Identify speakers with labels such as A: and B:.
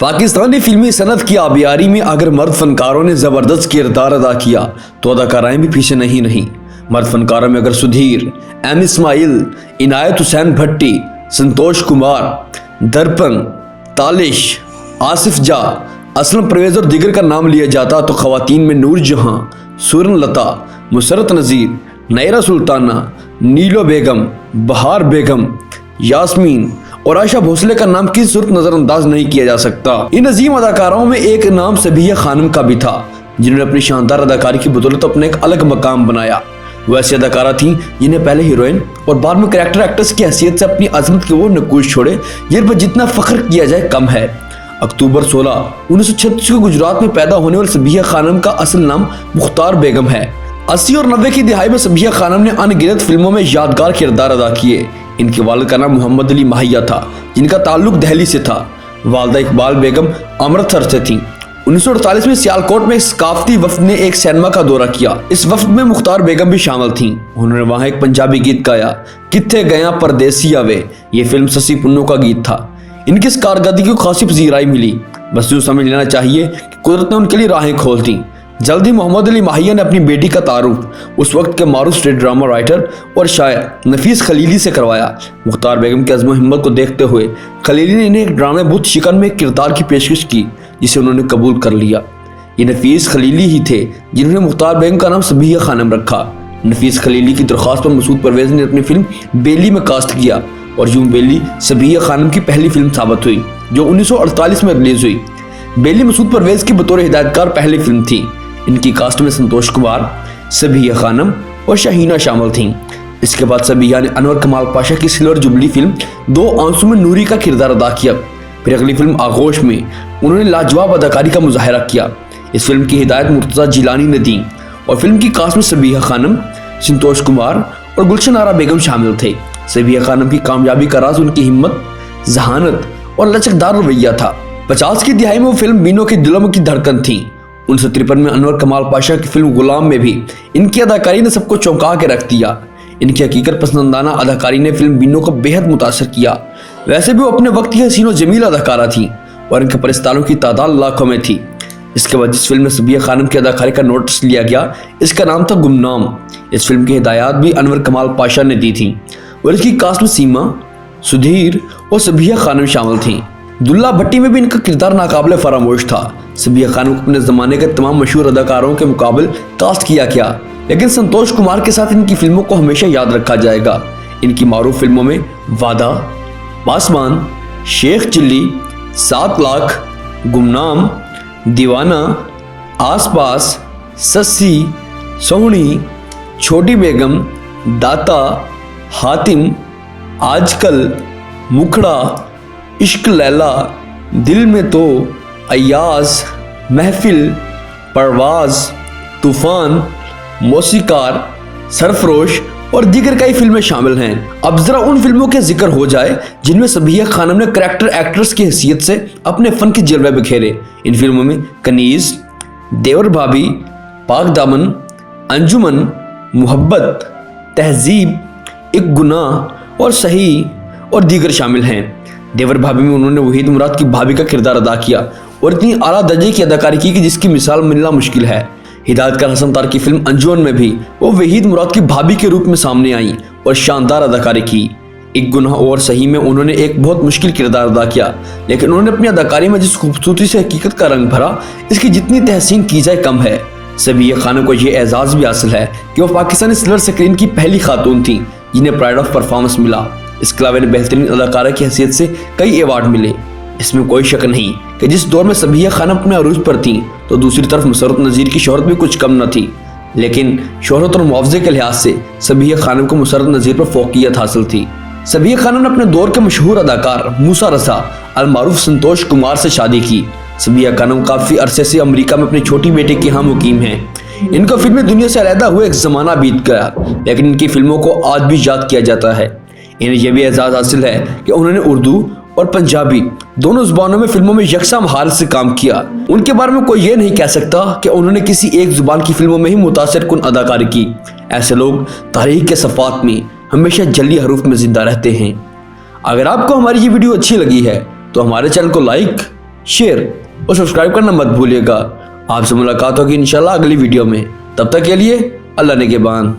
A: पाकिस्तानी फिल्मी सनत की आबियारी में अगर मर्द फनकारों ने जबरदस्त किरदार अदा किया तो अदाकाराएं भी पीछे नहीं रहीं। मर्द फनकारों में अगर सुधीर, एम इस्माइल, इनायत हुसैन भट्टी, संतोष कुमार, दर्पण, तालिश, आसिफ जा, असलम परवेज और दीगर का नाम लिया जाता तो खवातीन में नूर जहां, सुरन लता, मुसरत नज़ीर, नैरा सुल्ताना, नीलो बेगम, बहार बेगम, यास्मीन और आयशा भोसले का नाम किस सूरत नजरअंदाज नहीं किया जा सकता। इन अजीम अदाकाराओं में एक नाम सबिया खानम का भी था, जिन्होंने अपनी शानदार अदाकारी की बदौलत अपने एक अलग मकाम बनाया। वैसी अदाकारा थी जिन्हें पहले हीरोइन और बाद में कैरेक्टर एक्ट्रेस की हैसियत से अपनी अजमत के वो नकूश छोड़े जिन पर जितना फख्र किया जाए कम है। अक्टूबर 16, 1936 को गुजरात में पैदा होने वाली सबिया खानम का असल नाम मुख्तार बेगम है। 80 और 90 की दिहाई में सबिया खानम ने अनगिनत फिल्मों में यादगार किरदार अदा किए। इनके वालिद का नाम मोहम्मद अली माहिया था, जिनका ताल्लुक दिल्ली से था। वालदा इकबाल बेगम अमृतसर से थी। 1948 में सियालकोट में एक सकाफती वफ्द ने एक सिनेमा का दौरा किया। इस वफ्द में मुख्तार बेगम भी शामिल थीं। उन्होंने वहां एक पंजाबी गीत गाया, कित्थे गया परदेसी आवे। ये फिल्म ससी पुन्नो का गीत था। इनकी इस कारकर्दगी को खासी पजीराई मिली। बस यूं समझ लेना चाहिए कि कुदरत ने उनके लिए राहें खोल दी। जल्दी मोहम्मद अली माहिया ने अपनी बेटी का तारुफ उस वक्त के मारूफ स्टेट ड्रामा राइटर और शायर नफीस खलीली से करवाया। मुख्तार बेगम की अज़्म हिम्मत को देखते हुए खलीली ने इन्हें एक ड्रामे बुत शिकन में एक किरदार की पेशकश की, जिसे उन्होंने कबूल कर लिया। ये नफीस खलीली ही थे जिन्होंने मुख्तार बेगम का नाम सबिया खानम रखा। नफीस खलीली की दरख्वास्त पर मसूद परवेज ने अपनी फिल्म बेली में कास्ट किया और यूं बेली सबिया खानम की पहली फिल्म साबित हुई, जो 1948 में रिलीज हुई। बेली मसूद परवेज की बतौर हिदायतकार पहली फिल्म थी। इनकी कास्ट में संतोष कुमार, सबिया खानम और शाहीना शामिल थीं। इसके बाद सबिया ने अनवर कमाल पाशा की सिल्वर जुबली फिल्म दो आंसू में नूरी का किरदार अदा किया। फिर अगली फिल्म आगोश में उन्होंने लाजवाब अदाकारी का मुजाहरा किया। इस फिल्म की हिदायत मुर्तज़ा जिलानी ने दी और फिल्म की कास्ट में सबिया खानम, संतोष कुमार और गुलशन आरा बेगम शामिल थे। सबिया खानम की कामयाबी का राज उनकी हिम्मत, जहानत और लचकदार रवैया था। 50 की दिहाई में वो फिल्म बीनों के दिलों की धड़कन थी। 1953 में अनवर कमाल पाशा की फिल्म गुलाम में भी इनकी अदाकारी ने सबको चौंका के रख दिया। इनकी हकीकत पसंदाना अदाकारी ने फिल्म बीनों को बेहद मुतासर किया। वैसे भी वो अपने वक्त की हसीन और जमील अदाकारा थी और इनके परिस्तारों की तादाद लाखों में थी। इसके बाद जिस फिल्म में सबिया खानम की अदाकारी का नोटिस लिया गया, इसका नाम था गुमनाम। इस फिल्म की हिदायत भी अनवर कमाल पाशा ने दी थी और इसकी कास्ट में सीमा, सुधीर और सबिया खानम शामिल थी। दुल्ला भट्टी में भी इनका किरदार नाकाबिले फरामोश था। सबिया खानम को अपने ज़माने के तमाम मशहूर अदाकारों के मुकाबले कास्ट किया गया, लेकिन संतोष कुमार के साथ इनकी फिल्मों को हमेशा याद रखा जाएगा। इनकी मारूफ फिल्मों में वादा, पासवान, शेख चिल्ली, 7 लाख, गुमनाम, दीवाना, आसपास, सस्सी, सोहनी, छोटी बेगम, दाता, हातिम, आजकल, मुखड़ा, इश्क लैला, दिल में तो, अयाज, महफिल, परवाज, तूफान, मौसीकार, सरफरोश और दीगर कई फिल्में शामिल हैं। अब जरा उन फिल्मों के जिक्र हो जाए जिनमें सबिया खानम ने कैरेक्टर एक्ट्रेस की हैसियत से अपने फन के जलवे बिखेरे। इन फिल्मों में कनीज, देवर भाभी, पाक दामन, अंजुमन, मोहब्बत, तहजीब, एक गुनाह और सही और दीगर शामिल हैं। देवर भाभी में उन्होंने वहीद मुराद की भाभी का किरदार अदा किया और इतनी आला दर्जे की अदाकारी की कि जिसकी मिसाल मिलना मुश्किल है। हिदायतकार हसन तार की फिल्म अंजुमन में भी वो वहीद मुराद की भाभी के रूप में सामने आई और शानदार अदाकारी की। एक गुनाह और सही में उन्होंने एक बहुत मुश्किल किरदार अदा किया, लेकिन उन्होंने अपनी अदाकारी में जिस खूबसूरती से हकीकत का रंग भरा, इसकी जितनी तहसीन की जाए कम है। सबिया खानम को यह एजाज़ भी हासिल है कि वो पाकिस्तानी सिल्वर स्क्रीन की पहली खातून थी जिन्हें प्राइड ऑफ परफॉर्मेंस मिला। इसके अलावा बेहतरीन अदाकारा की हैसियत से कई अवार्ड मिले। इसमें कोई शक नहीं कि जिस दौर में सबिया खानम अपने अरूज पर थी तो दूसरी तरफ मुसरत नज़ीर की शोहरत भी कुछ कम न थी, लेकिन शोहरत और मुआवजे के लिहाज से सबिया खानम को मुसरत नज़ीर पर फौकियत हासिल थी। सबिया खानम ने अपने दौर के मशहूर अदाकार मूसा रजा अल मारूफ संतोष कुमार से शादी की। सबिया खानम काफ़ी अरसे से अमेरिका में अपनी छोटी बेटे के यहाँ मुकीम हैं। इनका फिल्में दुनिया से अलहदा हुए एक ज़माना बीत गया, लेकिन इनकी फिल्मों को आज भी याद किया जाता है। इन्हें यह भी एजाज़ हासिल है कि उन्होंने उर्दू और पंजाबी दोनों जुबानों में फिल्मों में यकसा महारत से काम किया। उनके बारे में कोई ये नहीं कह सकता कि उन्होंने किसी एक जुबान की फिल्मों में ही मुतासिर कुन अदाकारी की। ऐसे लोग तारीख के सफ़ात में हमेशा जली हरूफ में जिंदा रहते हैं। अगर आपको हमारी ये वीडियो अच्छी लगी है तो हमारे चैनल को लाइक शेयर और सब्सक्राइब करना मत भूलिएगा। आपसे मुलाकात होगी इंशाल्लाह अगली वीडियो में। तब तक के लिए अल्लाह ने के बान।